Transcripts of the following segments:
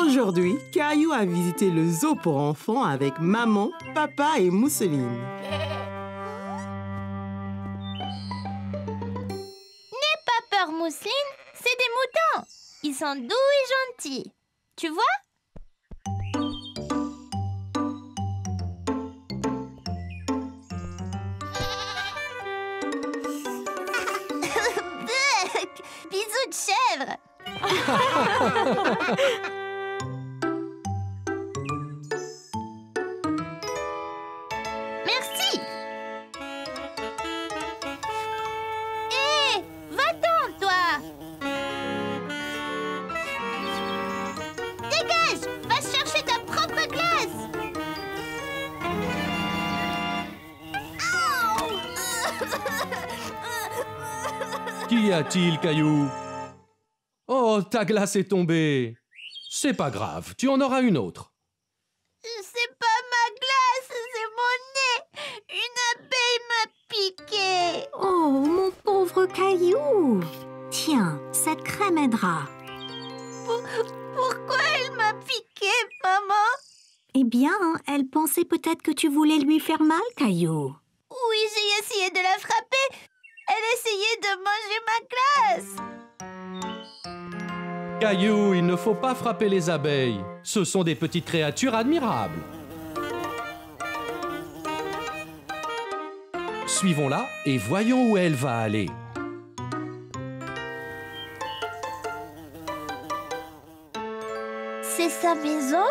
Aujourd'hui, Caillou a visité le zoo pour enfants avec maman, papa et Mousseline. N'aie pas peur, Mousseline, c'est des moutons. Ils sont doux et gentils. Tu vois? Bisous de chèvre. Merci. Hé, va-t'en, toi. Dégage, va chercher ta propre glace. Qu'y a-t-il, Caillou? Oh, ta glace est tombée. C'est pas grave, tu en auras une autre. C'est pas ma glace, c'est mon nez. Une abeille m'a piqué. Oh, mon pauvre Caillou! Tiens, cette crème aidera. Pourquoi elle m'a piqué, maman? Eh bien, elle pensait peut-être que tu voulais lui faire mal, Caillou. Oui, j'ai essayé de la frapper. Elle essayait de manger ma glace. Caillou, il ne faut pas frapper les abeilles. Ce sont des petites créatures admirables. Suivons-la et voyons où elle va aller. C'est sa maison?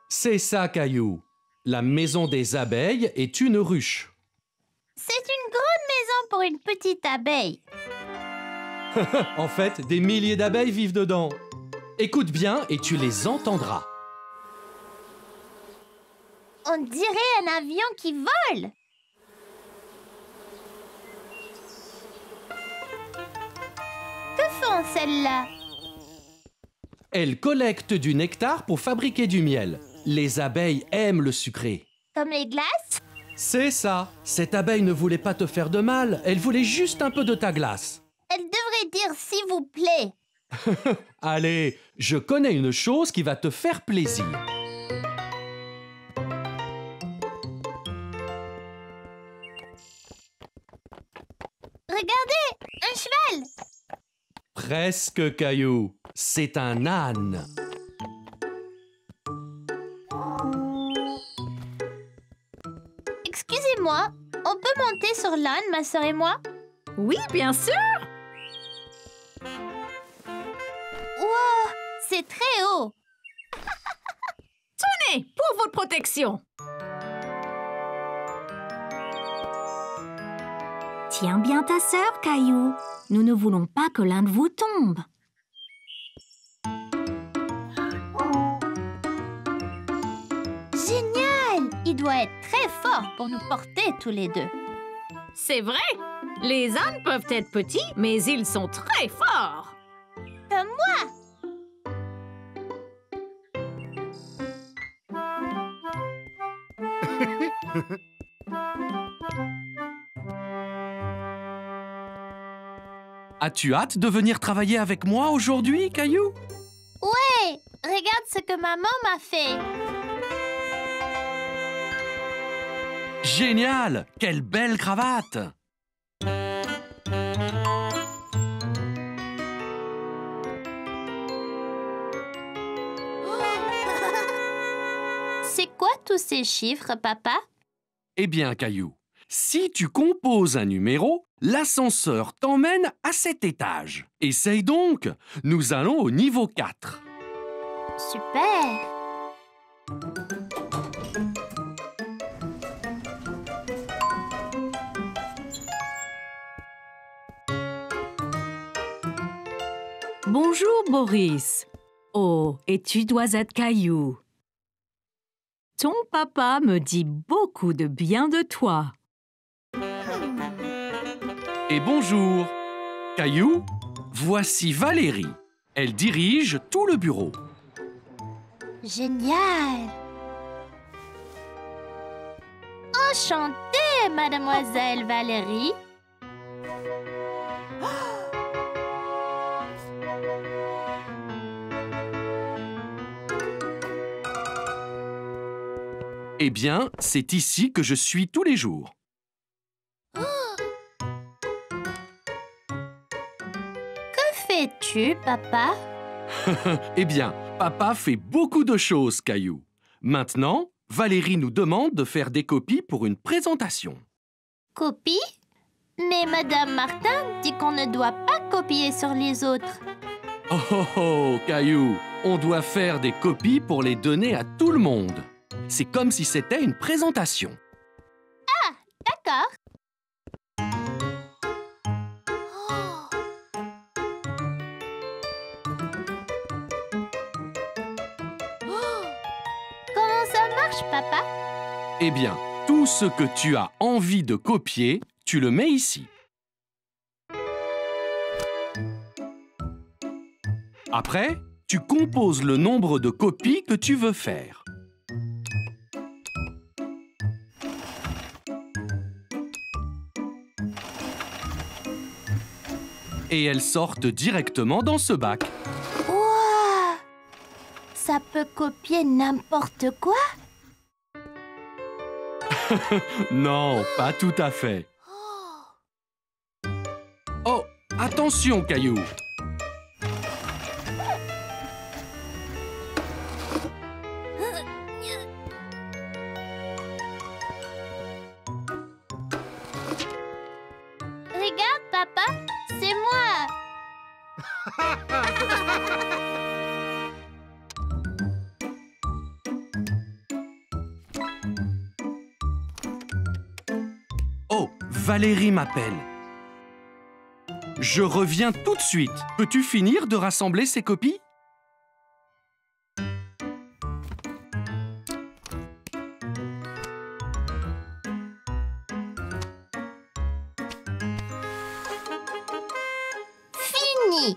C'est ça, Caillou. La maison des abeilles est une ruche. C'est une grande maison pour une petite abeille. En fait, des milliers d'abeilles vivent dedans. Écoute bien et tu les entendras. On dirait un avion qui vole. Que font celles-là? Elles collectent du nectar pour fabriquer du miel. Les abeilles aiment le sucré. Comme les glaces? C'est ça. Cette abeille ne voulait pas te faire de mal. Elle voulait juste un peu de ta glace. Elle devrait dire s'il vous plaît. Allez, je connais une chose qui va te faire plaisir. Regardez, un cheval. Presque, Caillou. C'est un âne. Excusez-moi, on peut monter sur l'âne, ma sœur et moi? Oui, bien sûr! Wow, c'est très haut. Tenez, pour votre protection! Tiens bien ta sœur, Caillou. Nous ne voulons pas que l'un de vous tombe. Génial! Il doit être très fort pour nous porter tous les deux. C'est vrai! Les ânes peuvent être petits, mais ils sont très forts! Comme moi! As-tu hâte de venir travailler avec moi aujourd'hui, Caillou? Ouais! Regarde ce que maman m'a fait. Génial! Quelle belle cravate! C'est quoi tous ces chiffres, papa? Eh bien, Caillou, si tu composes un numéro, l'ascenseur t'emmène à cet étage. Essaye donc! Nous allons au niveau 4. Super! Bonjour, Boris. Oh, et tu dois être Caillou. Ton papa me dit beaucoup de bien de toi. Et bonjour! Caillou, voici Valérie. Elle dirige tout le bureau. Génial! Enchantée, mademoiselle Valérie. Eh bien, c'est ici que je suis tous les jours. Que fais-tu, papa? Eh bien, papa fait beaucoup de choses, Caillou. Maintenant, Valérie nous demande de faire des copies pour une présentation. Copie? Mais Madame Martin dit qu'on ne doit pas copier sur les autres. Oh oh oh, Caillou, on doit faire des copies pour les donner à tout le monde. C'est comme si c'était une présentation. D'accord. Comment ça marche, papa? Eh bien, tout ce que tu as envie de copier, tu le mets ici. Après, tu composes le nombre de copies que tu veux faire. Et elles sortent directement dans ce bac. Ouah! Ça peut copier n'importe quoi? Non, pas tout à fait. Oh, attention, Caillou! Regarde, papa, c'est moi. Oh, Valérie m'appelle. Je reviens tout de suite. Peux-tu finir de rassembler ces copies? Fini.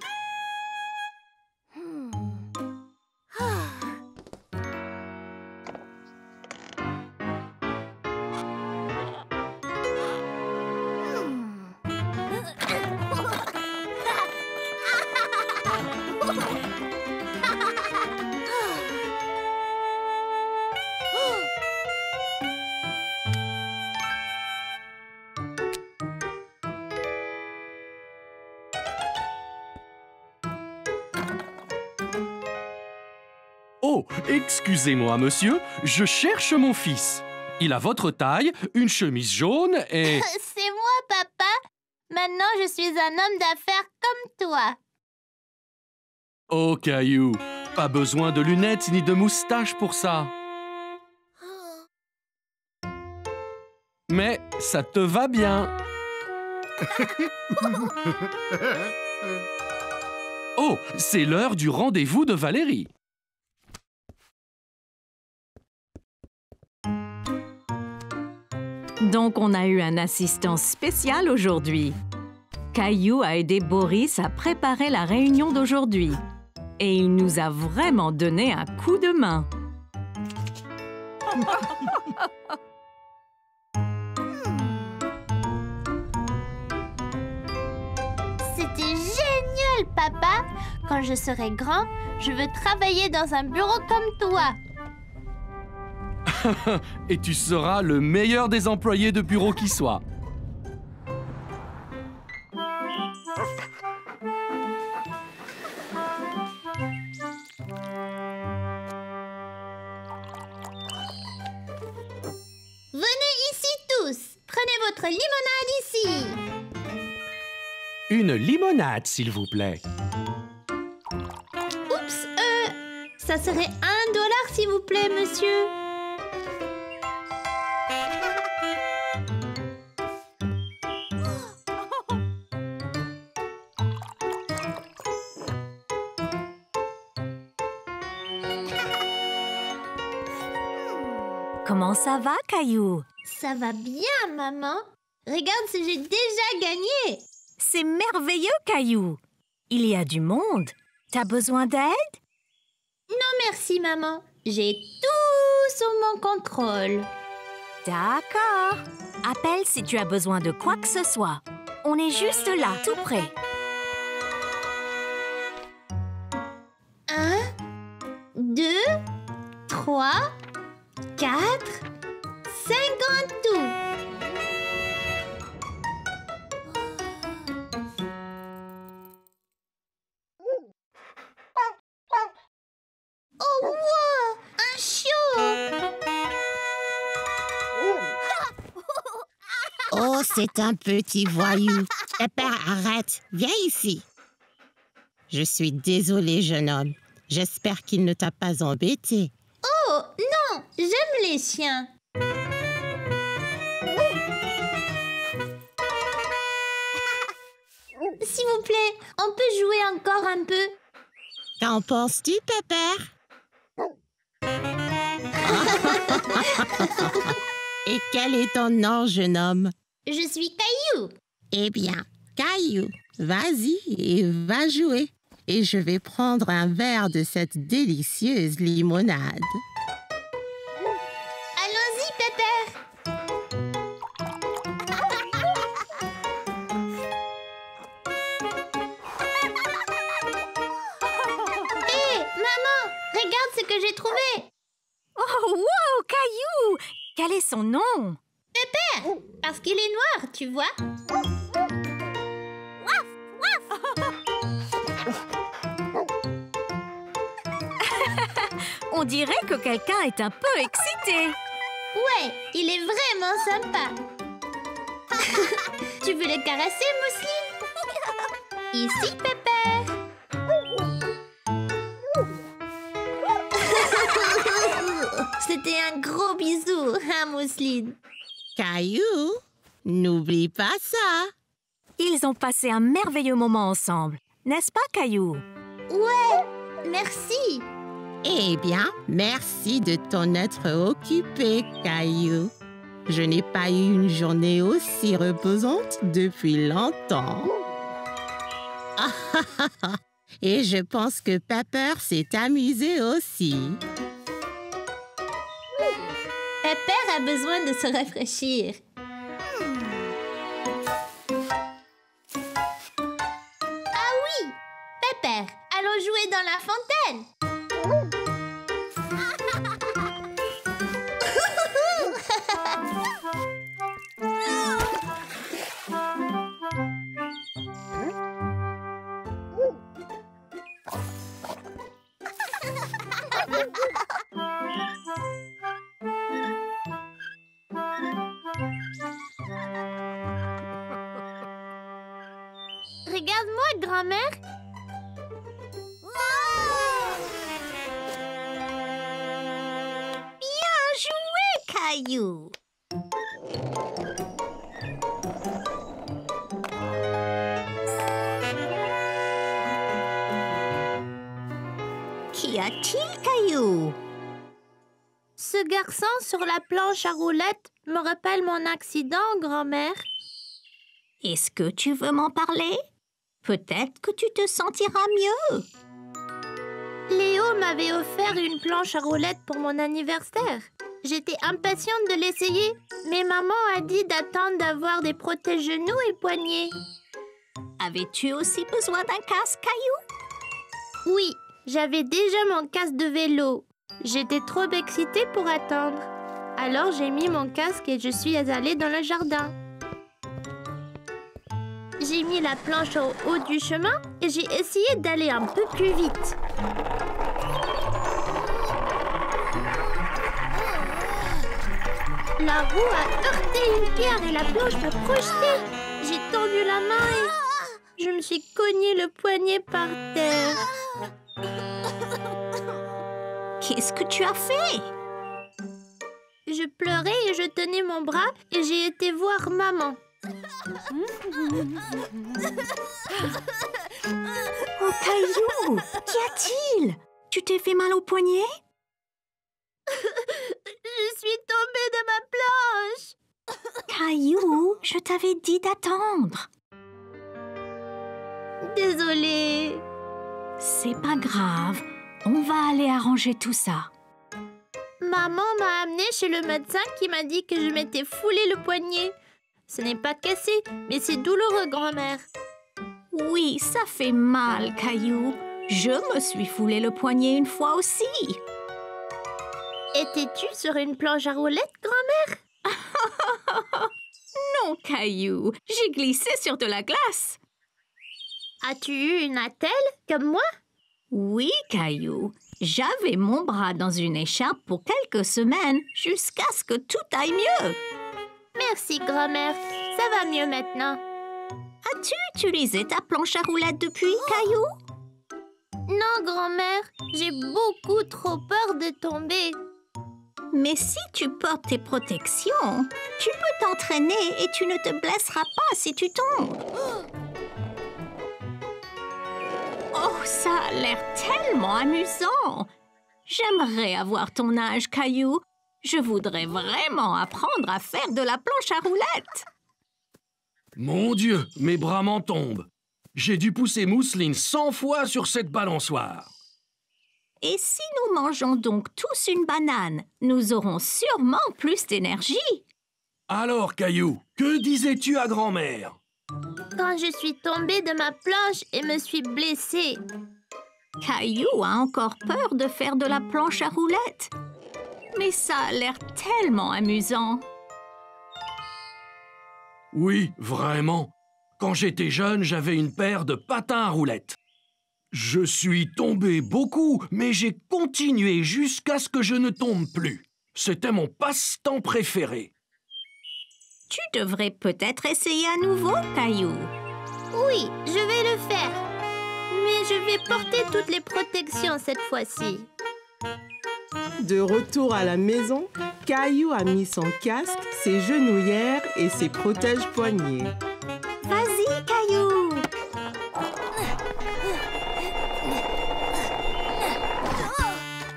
Oh, excusez-moi, monsieur, je cherche mon fils. Il a votre taille, une chemise jaune et... C'est moi, papa. Maintenant, je suis un homme d'affaires comme toi. Oh, Caillou, pas besoin de lunettes ni de moustache pour ça. Mais ça te va bien. Oh, c'est l'heure du rendez-vous de Valérie. Donc, on a eu un assistant spécial aujourd'hui. Caillou a aidé Boris à préparer la réunion d'aujourd'hui. Et il nous a vraiment donné un coup de main. C'était génial, papa. Quand je serai grand, je veux travailler dans un bureau comme toi. Et tu seras le meilleur des employés de bureau qui soit. Venez ici tous. Prenez votre limonade ici. Une limonade, s'il vous plaît. Oups, ça serait $1 s'il vous plaît, monsieur. Comment ça va, Caillou? Ça va bien, maman. Regarde ce que j'ai déjà gagné. C'est merveilleux, Caillou. Il y a du monde. T'as besoin d'aide? Non, merci, maman. J'ai tout sous mon contrôle. D'accord. Appelle si tu as besoin de quoi que ce soit. On est juste là, tout près. 1, 2, 3, 4, 5 en tout. Oh, wow! Un chiot! Oh, c'est un petit voyou. Pépère, arrête. Viens ici. Je suis désolée, jeune homme. J'espère qu'il ne t'a pas embêté. Oh, non! J'aime les chiens. S'il vous plaît, on peut jouer encore un peu? Qu'en penses-tu, Pépère? Et quel est ton nom, jeune homme? Je suis Caillou. Eh bien, Caillou, vas-y et va jouer. Et je vais prendre un verre de cette délicieuse limonade. Allons-y, Pépère. Hé, maman, regarde ce que j'ai trouvé. Oh, wow, Caillou! Quel est son nom? Pépère, parce qu'il est noir, tu vois. On dirait que quelqu'un est un peu excité. Ouais, il est vraiment sympa. Tu veux le caresser, Mousseline? Ici, Pépère. C'était un gros bisou, hein, Mousseline? Caillou, n'oublie pas ça. Ils ont passé un merveilleux moment ensemble, n'est-ce pas, Caillou? Ouais, merci. Eh bien, merci de t'en être occupé, Caillou. Je n'ai pas eu une journée aussi reposante depuis longtemps. Et je pense que Pepper s'est amusé aussi. Pépère a besoin de se rafraîchir. Ah oui, Pépère, allons jouer dans la fontaine. Regarde-moi, grand-mère. Bien joué, Caillou! Qu'y a-t-il, Caillou? Ce garçon sur la planche à roulettes me rappelle mon accident, grand-mère. Est-ce que tu veux m'en parler? Peut-être que tu te sentiras mieux. Léo m'avait offert une planche à roulettes pour mon anniversaire. J'étais impatiente de l'essayer, mais maman a dit d'attendre d'avoir des protège-genoux et poignets. Avais-tu aussi besoin d'un casque, Caillou? Oui, j'avais déjà mon casque de vélo. J'étais trop excitée pour attendre. Alors j'ai mis mon casque et je suis allée dans le jardin. J'ai mis la planche au haut du chemin et j'ai essayé d'aller un peu plus vite. La roue a heurté une pierre et la planche m'a projetée. J'ai tendu la main et je me suis cogné le poignet par terre. Qu'est-ce que tu as fait? Je pleurais et je tenais mon bras et j'ai été voir maman. Oh, Caillou! Qu'y a-t-il? Tu t'es fait mal au poignet? Je suis tombée de ma planche. Caillou, je t'avais dit d'attendre. Désolée. C'est pas grave. On va aller arranger tout ça. Maman m'a amenée chez le médecin qui m'a dit que je m'étais foulé le poignet. Ce n'est pas cassé, mais c'est douloureux, grand-mère. Oui, ça fait mal, Caillou. Je me suis foulé le poignet une fois aussi. Étais-tu sur une planche à roulettes, grand-mère? Non, Caillou, j'ai glissé sur de la glace. As-tu eu une attelle, comme moi? Oui, Caillou, j'avais mon bras dans une écharpe pour quelques semaines jusqu'à ce que tout aille mieux. Merci, grand-mère. Ça va mieux maintenant. As-tu utilisé ta planche à roulettes depuis, Caillou? Non, grand-mère, j'ai beaucoup trop peur de tomber. Mais si tu portes tes protections, tu peux t'entraîner et tu ne te blesseras pas si tu tombes. Oh, ça a l'air tellement amusant! J'aimerais avoir ton âge, Caillou. Je voudrais vraiment apprendre à faire de la planche à roulettes. Mon Dieu, mes bras m'en tombent. J'ai dû pousser Mousseline 100 fois sur cette balançoire. Et si nous mangeons donc tous une banane, nous aurons sûrement plus d'énergie. Alors, Caillou, que disais-tu à grand-mère? Quand je suis tombée de ma planche et me suis blessée. Caillou a encore peur de faire de la planche à roulettes. Mais ça a l'air tellement amusant. Oui, vraiment. Quand j'étais jeune, j'avais une paire de patins à roulettes. Je suis tombé beaucoup, mais j'ai continué jusqu'à ce que je ne tombe plus. C'était mon passe-temps préféré. Tu devrais peut-être essayer à nouveau, Caillou. Oui, je vais le faire. Mais je vais porter toutes les protections cette fois-ci. De retour à la maison, Caillou a mis son casque, ses genouillères et ses protège-poignets. Vas-y, Caillou.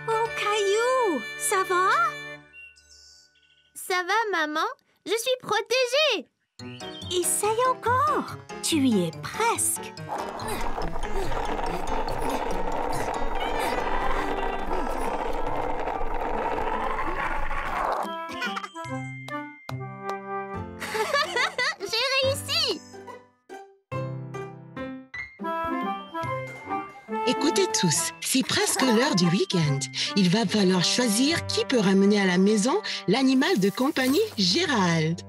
Oh, Caillou, ça va? Ça va, maman? Je suis protégée. Essaye encore. Tu y es presque. J'ai réussi. Écoutez tous, c'est presque l'heure du week-end. Il va falloir choisir qui peut ramener à la maison l'animal de compagnie Gérald.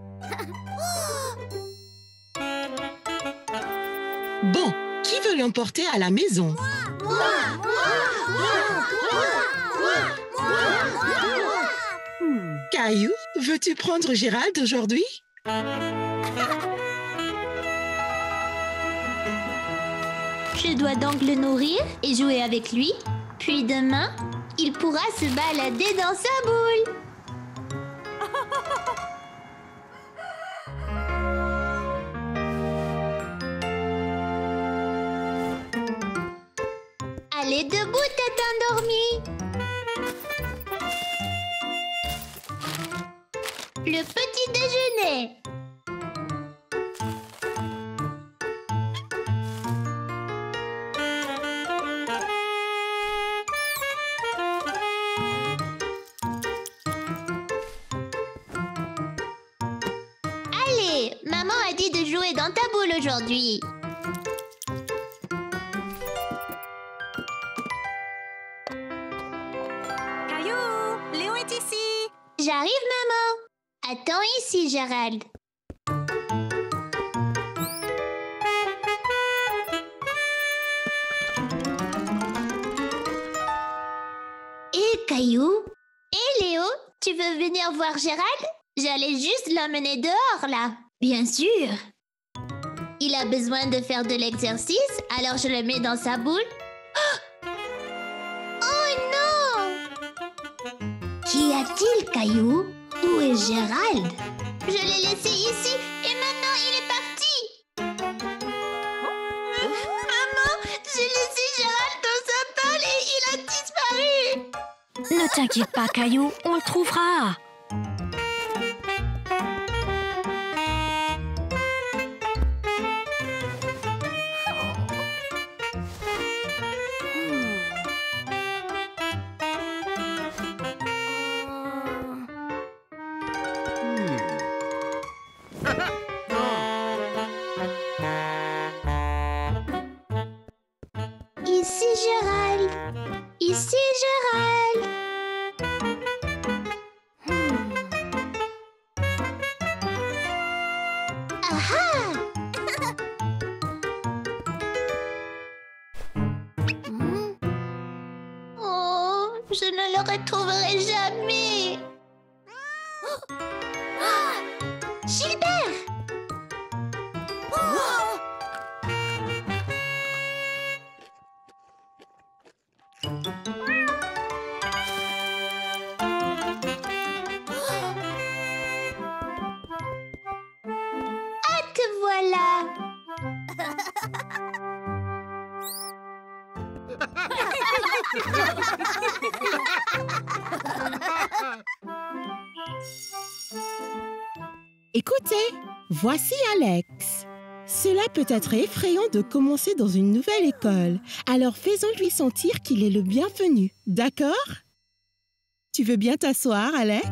Bon, qui veut l'emporter à la maison? Caillou, veux-tu prendre Gérald aujourd'hui? Je dois donc le nourrir et jouer avec lui. Puis demain, il pourra se balader dans sa boule. Allez debout, tête endormie. Le petit déjeuner. Allez, maman a dit de jouer dans ta boule aujourd'hui. Caillou, Léo est ici. J'arrive, maman. Attends ici, Gérald. Et Caillou? Et Léo, tu veux venir voir Gérald? J'allais juste l'emmener dehors, là. Bien sûr. Il a besoin de faire de l'exercice, alors je le mets dans sa boule. Oh non! Qu'y a-t-il, Caillou? Où est Gérald? Je l'ai laissé ici et maintenant il est parti. Maman, j'ai laissé Gérald dans sa boule et il a disparu. Ne t'inquiète pas, Caillou, on le trouvera. Ici Gérald. Ici Gérald. Je ne le retrouverai jamais. Gilbert! Ah, te voilà! Écoutez, voici Alex. Cela peut être effrayant de commencer dans une nouvelle école, alors faisons-lui sentir qu'il est le bienvenu, d'accord? Tu veux bien t'asseoir, Alex?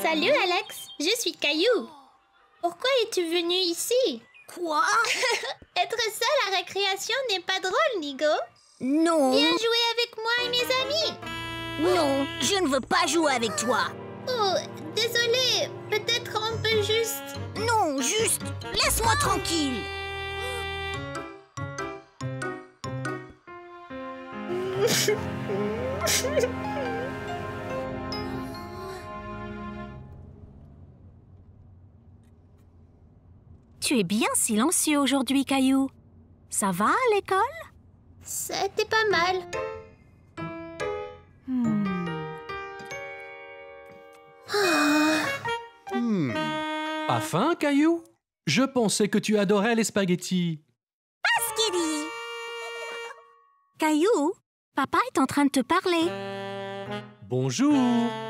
Salut Alex, je suis Caillou. Pourquoi es-tu venu ici? Quoi? Être seul à récréation n'est pas drôle, Nigo. Non. Viens jouer avec moi et mes amis. Non, je ne veux pas jouer avec toi. Oh, désolé, peut-être on peut juste... Non, juste, laisse-moi tranquille. Tu es bien silencieux aujourd'hui, Caillou. Ça va à l'école? C'était pas mal. Pas faim, Caillou? Je pensais que tu adorais les spaghettis. Skiddy. Caillou, papa est en train de te parler. Bonjour,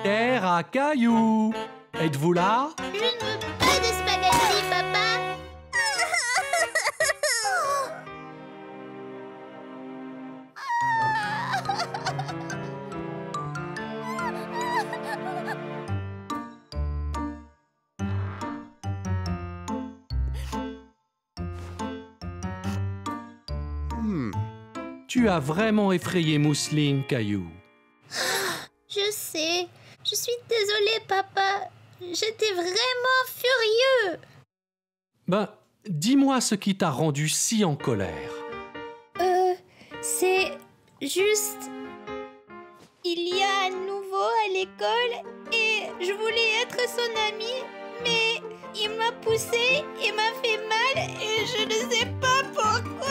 terre à Caillou. Êtes-vous là? Je ne veux pas de spaghettis, papa. Tu as vraiment effrayé Mousseline, Caillou. Je sais. Je suis désolée, papa. J'étais vraiment furieux. Ben, dis-moi ce qui t'a rendu si en colère. C'est juste... Il y a un nouveau à l'école et je voulais être son amie, mais il m'a poussée et m'a fait mal et je ne sais pas pourquoi.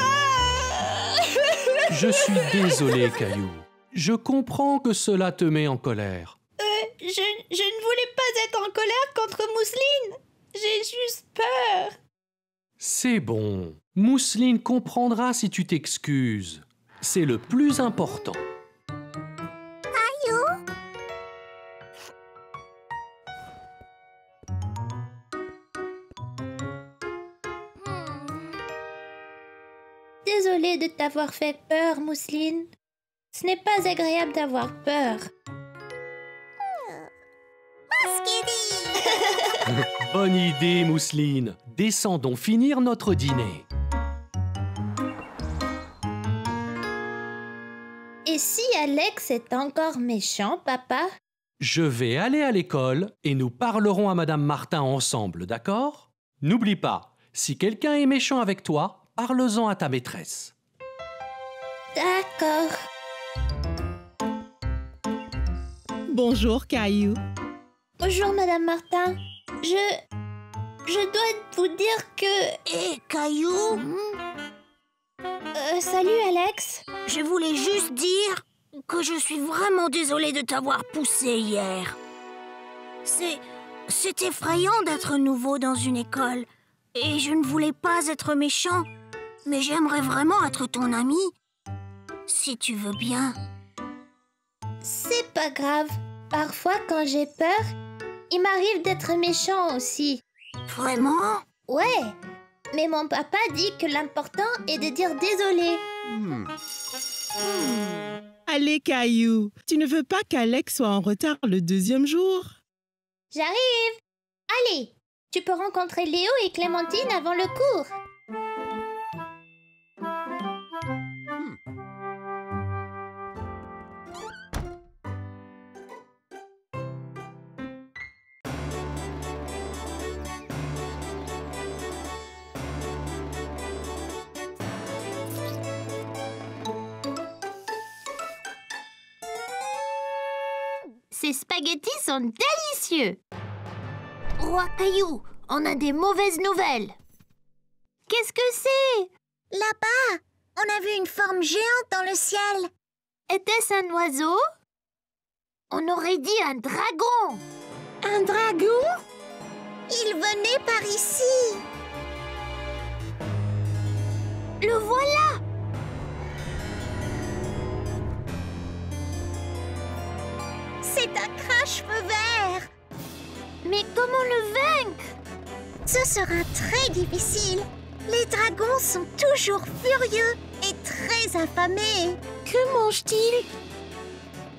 Je suis désolé, Caillou. Je comprends que cela te met en colère. Je ne voulais pas être en colère contre Mousseline. J'ai juste peur. C'est bon. Mousseline comprendra si tu t'excuses. C'est le plus important. Désolée de t'avoir fait peur, Mousseline. Ce n'est pas agréable d'avoir peur. Bonne idée, Mousseline. Descendons finir notre dîner. Et si Alex est encore méchant, papa? Je vais aller à l'école et nous parlerons à Madame Martin ensemble, d'accord? N'oublie pas, si quelqu'un est méchant avec toi, parle-en à ta maîtresse. D'accord. Bonjour, Caillou. Bonjour, Madame Martin. Je dois vous dire que... Hé, Caillou, salut, Alex. je voulais juste dire que je suis vraiment désolée de t'avoir poussé hier. C'est effrayant d'être nouveau dans une école. Et je ne voulais pas être méchant. Mais j'aimerais vraiment être ton ami. Si tu veux bien. C'est pas grave. Parfois, quand j'ai peur, il m'arrive d'être méchant aussi. Vraiment? Ouais. Mais mon papa dit que l'important est de dire désolé. Allez, Caillou, tu ne veux pas qu'Alex soit en retard le deuxième jour? J'arrive. Allez, tu peux rencontrer Léo et Clémentine avant le cours. Ces spaghettis sont délicieux. Roi Caillou, on a des mauvaises nouvelles. Qu'est-ce que c'est? Là-bas, on a vu une forme géante dans le ciel. Était-ce un oiseau? On aurait dit un dragon. Un dragon? Il venait par ici. Le voilà. C'est un crache-feu vert. Mais comment le vaincre? Ce sera très difficile. Les dragons sont toujours furieux et très affamés. Que mange-t-il?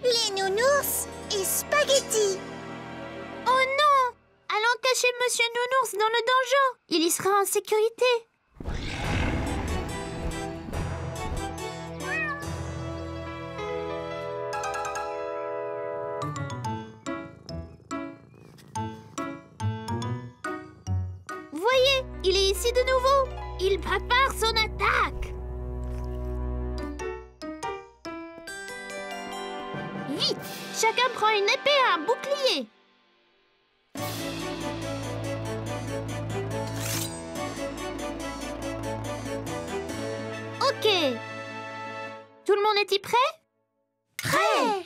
Les nounours et spaghettis. Oh non! Allons cacher Monsieur Nounours dans le donjon. Il y sera en sécurité. Voyez, il est ici de nouveau. Il prépare son attaque. Vite, chacun prend une épée et un bouclier. Ok. Tout le monde est-il prêt? Prêt.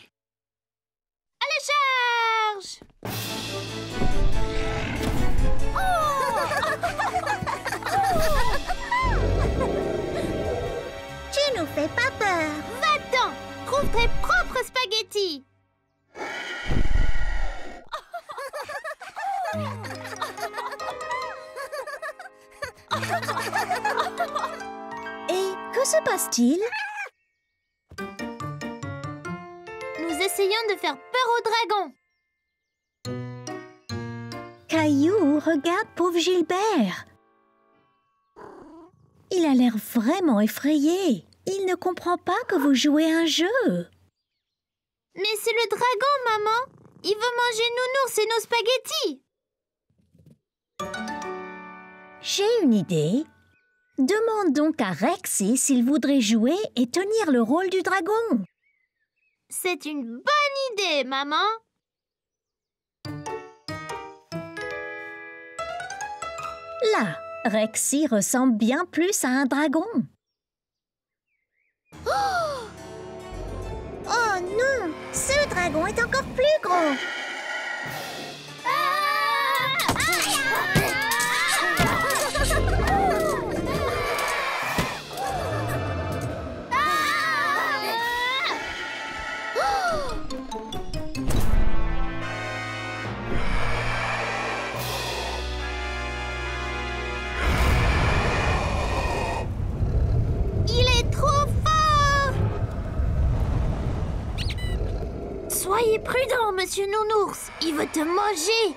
Allez, charge! Tu nous fais pas peur. Va-t'en! Trouve tes propres spaghettis! Et que se passe-t-il? Nous essayons de faire peur aux dragons. Caillou, regarde pauvre Gilbert. Il a l'air vraiment effrayé. Il ne comprend pas que vous jouez un jeu. Mais c'est le dragon, maman! Il veut manger Nounours et nos spaghettis! J'ai une idée. Demande donc à Rexy s'il voudrait jouer et tenir le rôle du dragon. C'est une bonne idée, maman! Là, Rexy ressemble bien plus à un dragon. Oh non! Ce dragon est encore plus gros! Il est trop fort! Soyez prudent, Monsieur Nounours. Il veut te manger.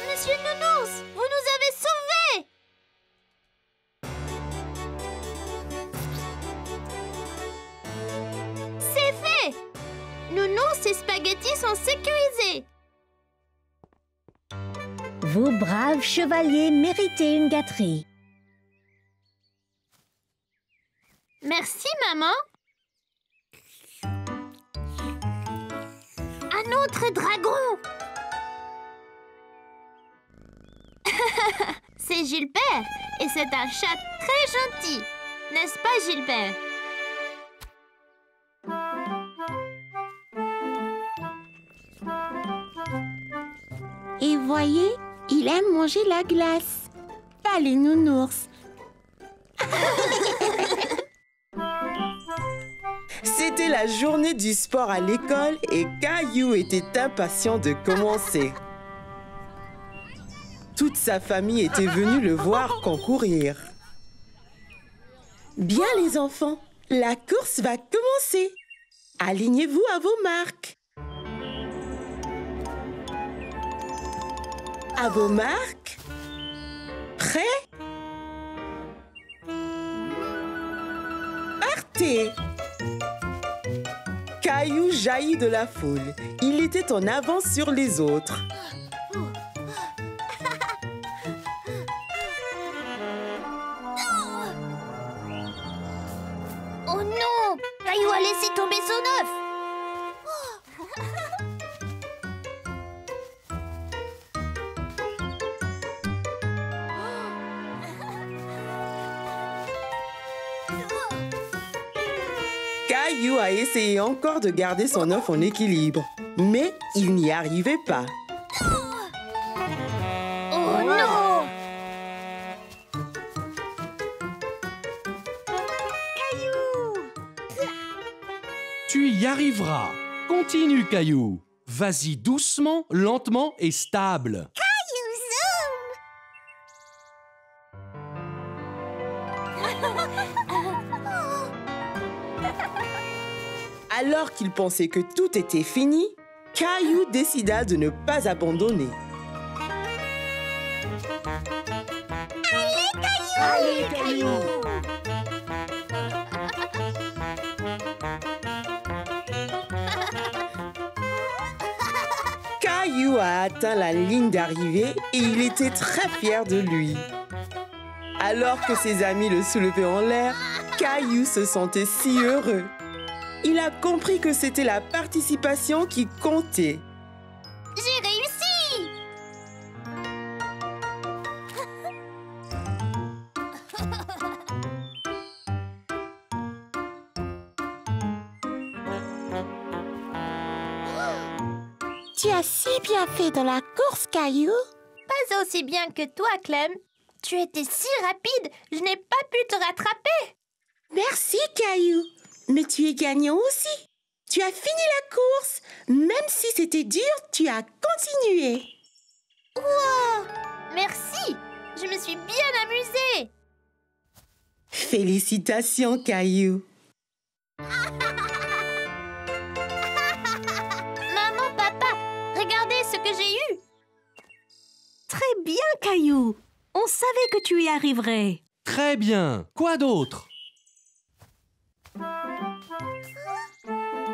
Monsieur Nounours, vous nous avez sauvés! C'est fait! Nounours et spaghettis sont sécurisés. Vous, braves chevaliers, méritez une gâterie. Merci, maman. Un autre dragon! C'est Gilbert et c'est un chat très gentil. N'est-ce pas, Gilbert? Et voyez, il aime manger la glace. Pas les nounours. C'était la journée du sport à l'école et Caillou était impatient de commencer. Toute sa famille était venue le voir concourir. Bien les enfants, la course va commencer. Alignez-vous à vos marques. À vos marques. Prêts? Partez! Caillou jaillit de la foule. Il était en avance sur les autres. Oh non! Caillou a laissé tomber son œuf! Caillou a essayé encore de garder son œuf en équilibre, mais il n'y arrivait pas. Oh non! Tu y arriveras. Continue, Caillou. Vas-y doucement, lentement et stable. Alors qu'il pensait que tout était fini, Caillou décida de ne pas abandonner. Allez, Caillou! Caillou a atteint la ligne d'arrivée et il était très fier de lui. Alors que ses amis le soulevaient en l'air, Caillou se sentait si heureux. Il a compris que c'était la participation qui comptait. J'ai réussi! Tu as si bien fait dans la course, Caillou. Pas aussi bien que toi, Clem. Tu étais si rapide, je n'ai pas pu te rattraper. Merci, Caillou. Mais tu es gagnant aussi. Tu as fini la course. Même si c'était dur, tu as continué. Wow! Merci! Je me suis bien amusée. Félicitations, Caillou. Maman, papa, regardez ce que j'ai eu. Très bien, Caillou. On savait que tu y arriverais. Très bien. Quoi d'autre?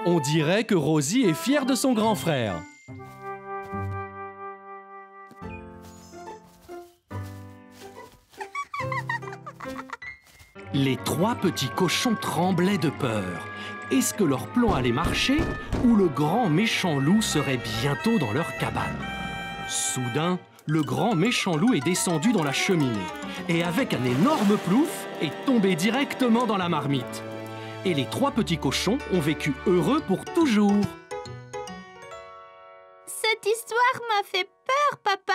On dirait que Rosie est fière de son grand frère. Les trois petits cochons tremblaient de peur. Est-ce que leur plan allait marcher ou le grand méchant loup serait bientôt dans leur cabane? Soudain, le grand méchant loup est descendu dans la cheminée et avec un énorme plouf est tombé directement dans la marmite. Et les trois petits cochons ont vécu heureux pour toujours. Cette histoire m'a fait peur, papa.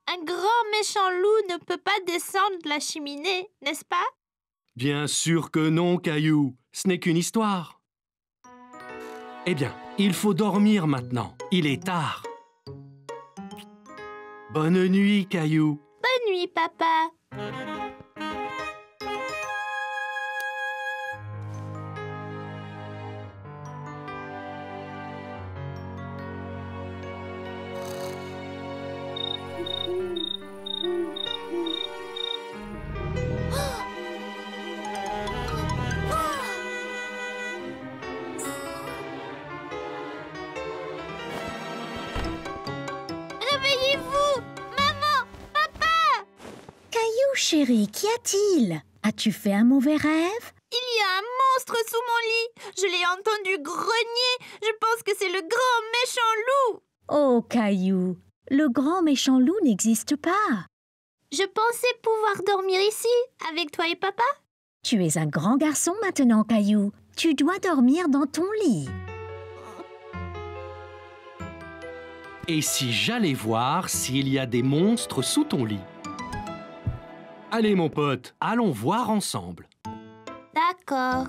Un grand méchant loup ne peut pas descendre de la cheminée, n'est-ce pas? Bien sûr que non, Caillou. Ce n'est qu'une histoire. Eh bien, il faut dormir maintenant. Il est tard. Bonne nuit, Caillou. Bonne nuit, papa. Réveillez-vous! Maman! Papa! Caillou, chérie, qu'y a-t-il? As-tu fait un mauvais rêve? Il y a un monstre sous mon lit. Je l'ai entendu grogner. Je pense que c'est le grand méchant loup. Oh, Caillou, le grand méchant loup n'existe pas. Je pensais pouvoir dormir ici, avec toi et papa. Tu es un grand garçon maintenant, Caillou. Tu dois dormir dans ton lit. Et si j'allais voir s'il y a des monstres sous ton lit? Allez mon pote, allons voir ensemble. D'accord.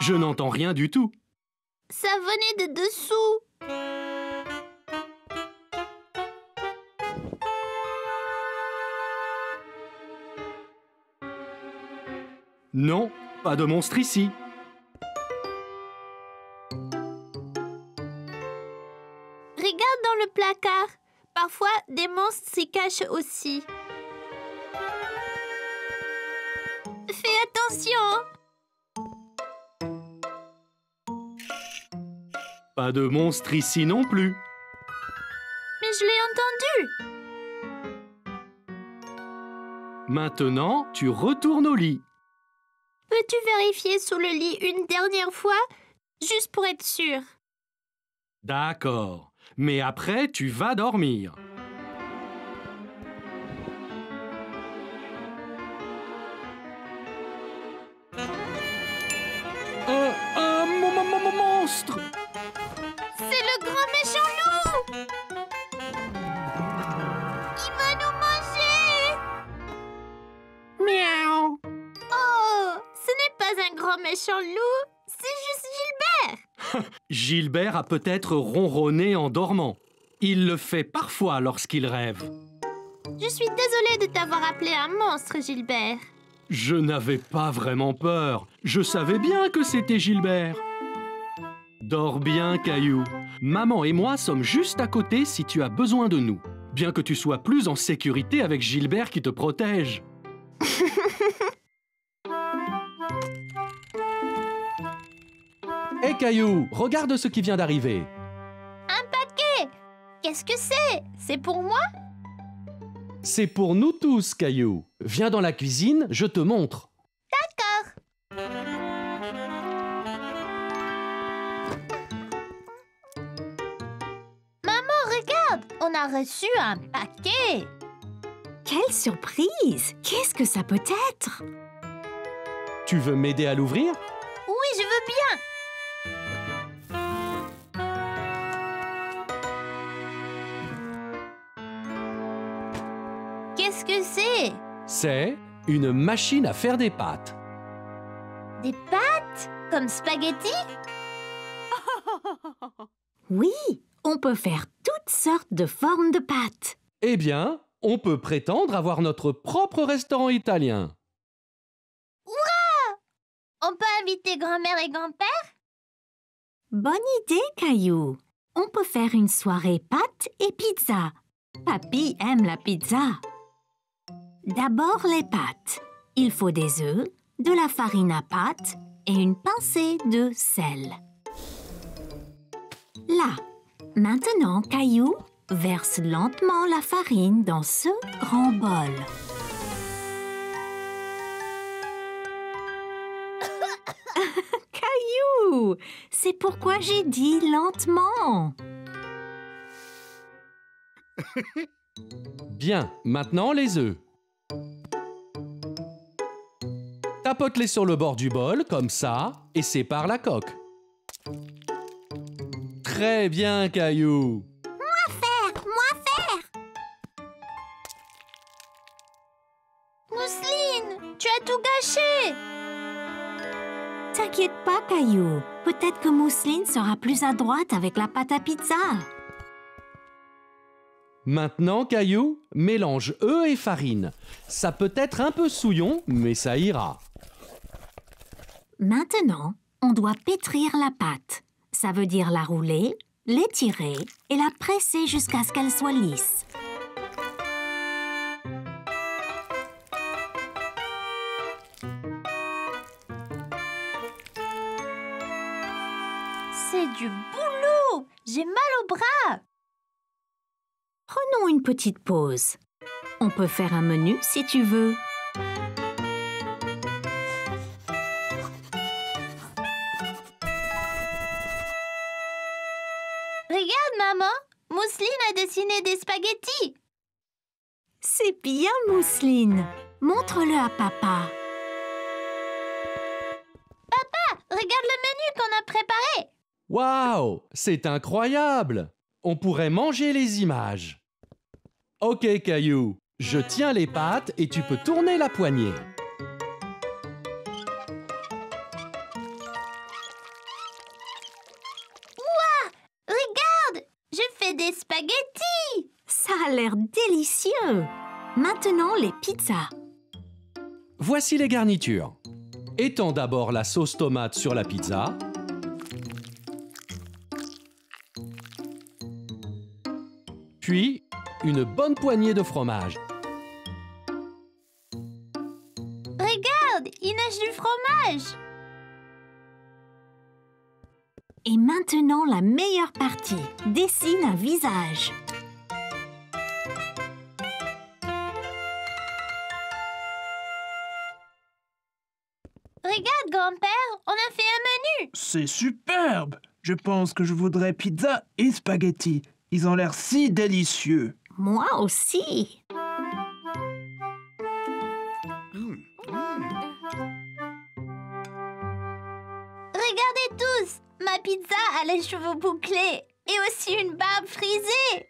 Je n'entends rien du tout. Ça venait de dessous. Non, pas de monstre ici. Regarde dans le placard. Parfois, des monstres s'y cachent aussi. Fais attention. Pas de monstre ici non plus. Mais je l'ai entendu. Maintenant, tu retournes au lit. Peux-tu vérifier sous le lit une dernière fois, juste pour être sûr? D'accord. Mais après, tu vas dormir. Un monstre! C'est le grand méchant loup! Il va nous manger! Miaou! Oh, ce n'est pas un grand méchant loup, c'est juste Gilbert! Gilbert a peut-être ronronné en dormant. Il le fait parfois lorsqu'il rêve. Je suis désolée de t'avoir appelé un monstre, Gilbert. Je n'avais pas vraiment peur. Je savais bien que c'était Gilbert. Dors bien, Caillou. Maman et moi sommes juste à côté si tu as besoin de nous. Bien que tu sois plus en sécurité avec Gilbert qui te protège. Hé Caillou, regarde ce qui vient d'arriver. Un paquet! Qu'est-ce que c'est? C'est pour moi? C'est pour nous tous, Caillou. Viens dans la cuisine, je te montre. D'accord. Maman, regarde! On a reçu un paquet! Quelle surprise! Qu'est-ce que ça peut être? Tu veux m'aider à l'ouvrir? Oui, je veux bien! Qu'est-ce que c'est? C'est une machine à faire des pâtes. Des pâtes? Comme spaghetti? Oui, on peut faire toutes sortes de formes de pâtes. Eh bien, on peut prétendre avoir notre propre restaurant italien. On peut inviter grand-mère et grand-père? Bonne idée, Caillou. On peut faire une soirée pâtes et pizza. Papy aime la pizza. D'abord les pâtes. Il faut des œufs, de la farine à pâte et une pincée de sel. Là, maintenant, Caillou, verse lentement la farine dans ce grand bol. Caillou, c'est pourquoi j'ai dit lentement. Bien, maintenant les œufs. Tapote-les sur le bord du bol, comme ça, et sépare la coque. Très bien, Caillou. Mousseline, tu as tout gâché! T'inquiète pas, Caillou. Peut-être que Mousseline sera plus adroite avec la pâte à pizza. Maintenant, Caillou, mélange œufs et farine. Ça peut être un peu souillon, mais ça ira. Maintenant, on doit pétrir la pâte. Ça veut dire la rouler, l'étirer et la presser jusqu'à ce qu'elle soit lisse. C'est du boulot! J'ai mal au bras! Prenons une petite pause. On peut faire un menu si tu veux. Regarde, maman! Mousseline a dessiné des spaghettis! C'est bien, Mousseline. Montre-le à papa. Regarde le menu qu'on a préparé. Waouh, c'est incroyable! On pourrait manger les images. Ok, Caillou, je tiens les pâtes et tu peux tourner la poignée. Regarde, je fais des spaghettis. Ça a l'air délicieux. Maintenant, les pizzas. Voici les garnitures. Étends d'abord la sauce tomate sur la pizza. Puis, une bonne poignée de fromage. Regarde, il nage du fromage. Et maintenant, la meilleure partie. Dessine un visage. Regarde, grand-père, on a fait un menu. C'est superbe! Je pense que je voudrais pizza et spaghetti. Ils ont l'air si délicieux. Moi aussi. Regardez tous, ma pizza a les cheveux bouclés et aussi une barbe frisée.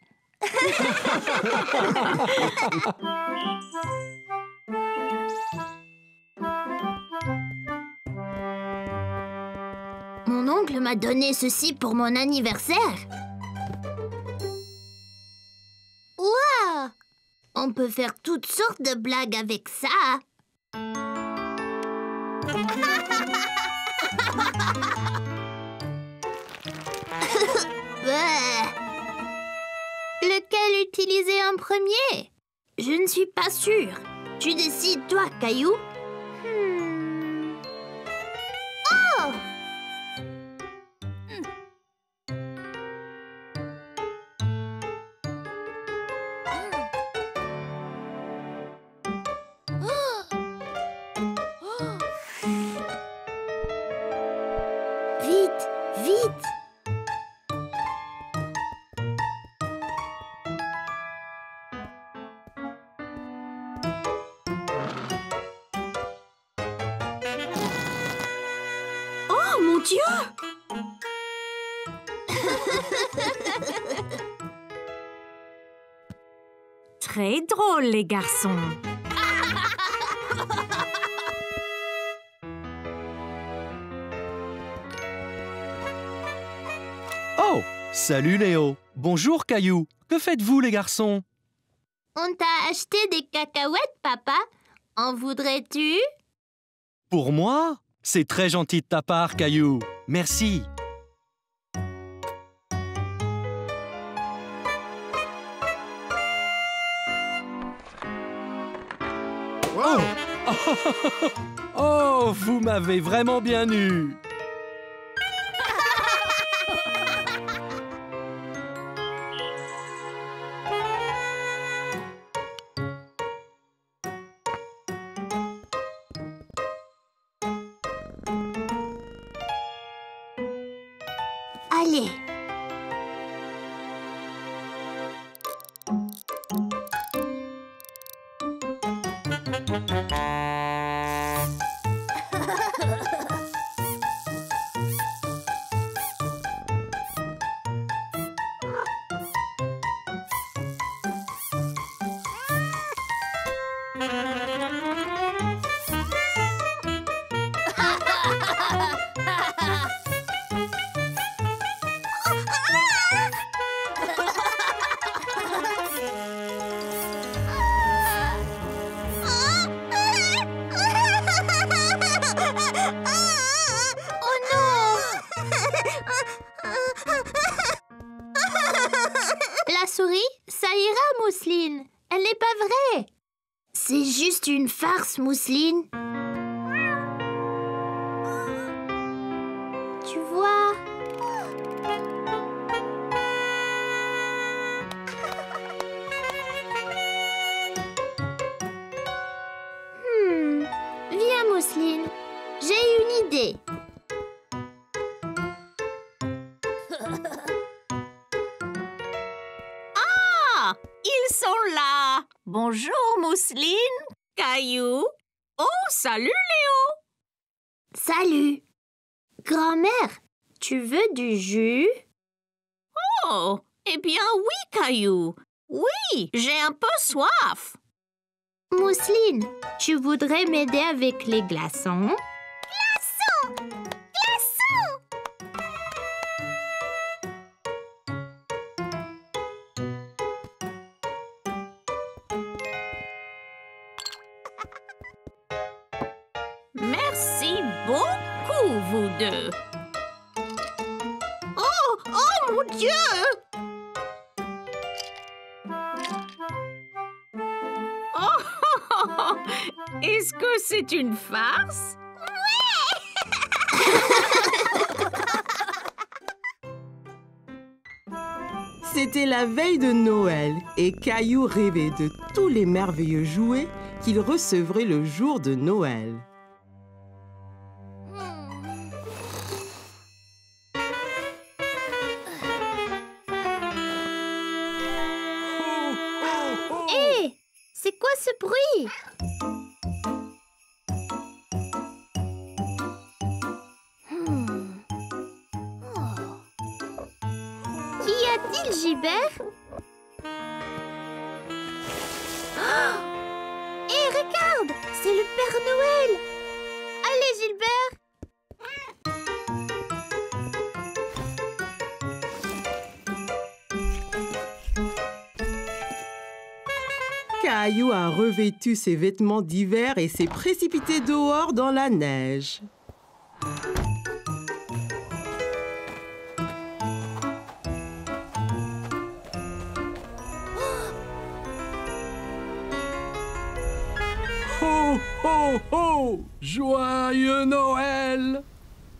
Mon oncle m'a donné ceci pour mon anniversaire. Waouh! On peut faire toutes sortes de blagues avec ça. Lequel utiliser en premier? Je ne suis pas sûre. Tu décides, toi, Caillou. Oh! Vite, vite! Oh, mon Dieu! Très drôle, les garçons. Oh, salut Léo. Bonjour Caillou. Que faites-vous les garçons? On t'a acheté des cacahuètes, papa. En voudrais-tu? Pour moi? C'est très gentil de ta part, Caillou. Merci. Oh! Oh, vous m'avez vraiment bien eu. Allez. La souris, ça ira, Mousseline. Elle n'est pas vraie. C'est juste une farce, Mousseline. Tu vois? Viens, Mousseline. J'ai une idée. Ah! Ils sont là. Bonjour, Mousseline, Caillou. Oh, salut, Léo. Salut. Grand-mère, tu veux du jus? Oh, eh bien oui, Caillou. Oui, j'ai un peu soif. Mousseline, tu voudrais m'aider avec les glaçons? Merci beaucoup, vous deux. Oh mon Dieu! Oh, est-ce que c'est une farce? C'était la veille de Noël et Caillou rêvait de tous les merveilleux jouets qu'il recevrait le jour de Noël. Hé, c'est quoi ce bruit? Qu'y a-t-il, Gilbert? Hé, regarde, c'est le Père Noël. Allez, Gilbert. Caillou a revêtu ses vêtements d'hiver et s'est précipité dehors dans la neige. Ho, ho, ho! Joyeux Noël!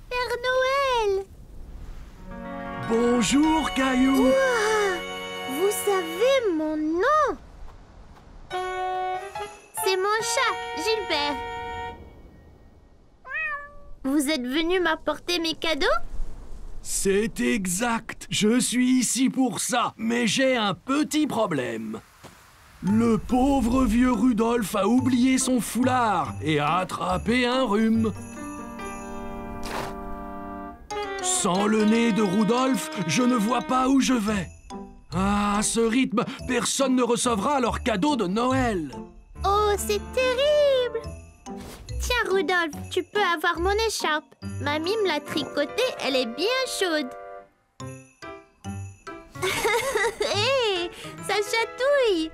Père Noël. Bonjour, Caillou! Ouah, vous savez mon nom? C'est mon chat, Gilbert. Vous êtes venu m'apporter mes cadeaux? C'est exact. Je suis ici pour ça, mais j'ai un petit problème. Le pauvre vieux Rudolph a oublié son foulard et a attrapé un rhume. Sans le nez de Rudolph, je ne vois pas où je vais. Ah, à ce rythme, personne ne recevra leur cadeau de Noël. Oh, c'est terrible! Tiens, Rudolph, tu peux avoir mon écharpe. Mamie me l'a tricotée, elle est bien chaude. Hé, ça chatouille!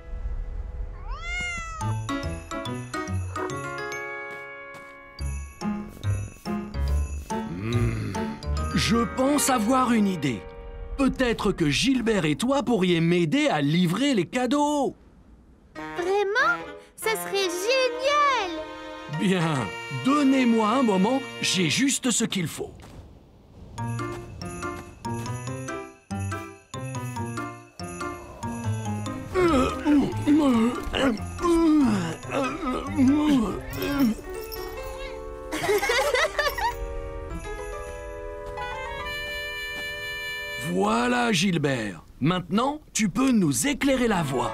Je pense avoir une idée. Peut-être que Gilbert et toi pourriez m'aider à livrer les cadeaux. Vraiment? Ça serait génial! Bien, donnez-moi un moment, j'ai juste ce qu'il faut. Voilà, Gilbert. Maintenant, tu peux nous éclairer la voie.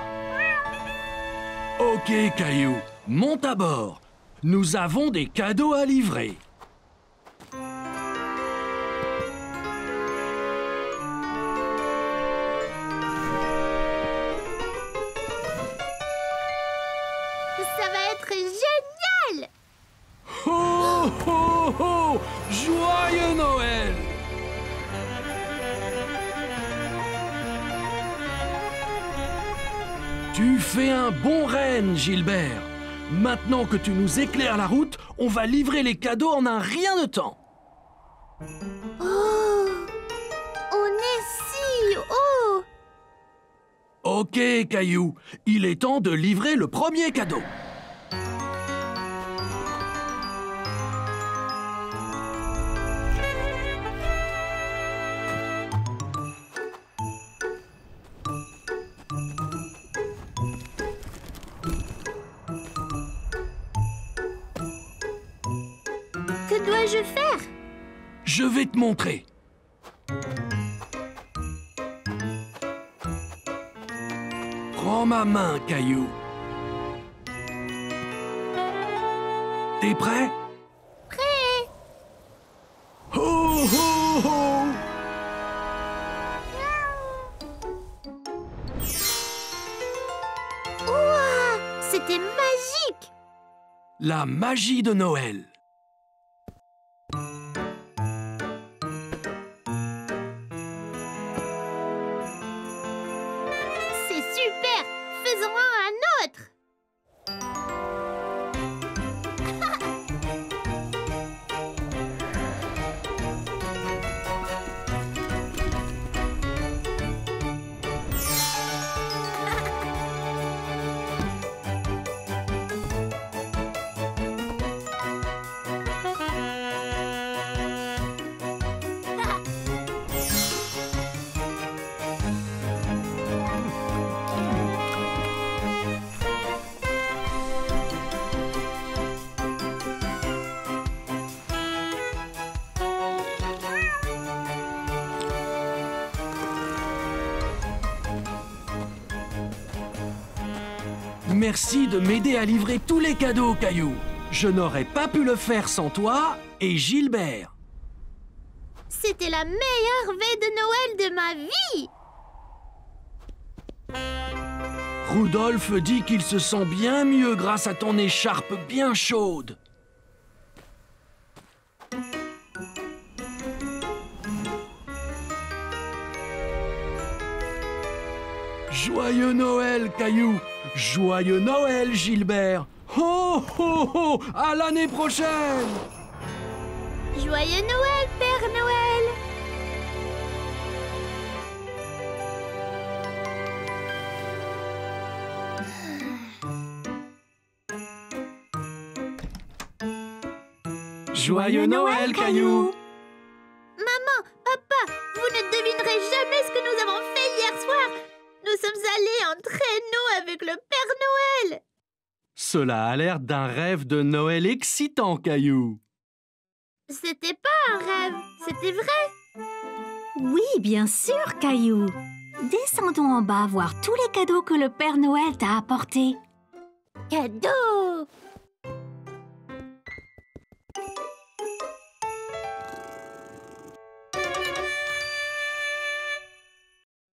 Ok, Caillou, monte à bord. Nous avons des cadeaux à livrer. Ça va être génial! Ho, ho, ho! Joyeux Noël! Tu fais un bon renne, Gilbert. Maintenant que tu nous éclaires la route, on va livrer les cadeaux en un rien de temps. Oh! On est si haut! Ok, Caillou, il est temps de livrer le premier cadeau. Que dois-je faire? Je vais te montrer. Prends ma main, Caillou. T'es prêt? Prêt. Ho, ho, ho! Ouah, c'était magique. La magie de Noël. C'est super. Faisons-en un autre. Merci de m'aider à livrer tous les cadeaux, Caillou. Je n'aurais pas pu le faire sans toi et Gilbert. C'était la meilleure veille de Noël de ma vie. Rudolph dit qu'il se sent bien mieux grâce à ton écharpe bien chaude. Joyeux Noël, Caillou! Joyeux Noël, Gilbert! Ho, ho, ho! À l'année prochaine! Joyeux Noël, Père Noël. Joyeux Noël, Caillou! Maman, papa, vous ne devinerez jamais ce que nous avons fait hier soir. Nous sommes allés en traîneau avec le Père Noël. Cela a l'air d'un rêve de Noël excitant, Caillou. C'était pas un rêve, c'était vrai. Oui, bien sûr, Caillou. Descendons en bas voir tous les cadeaux que le Père Noël t'a apportés. Cadeau.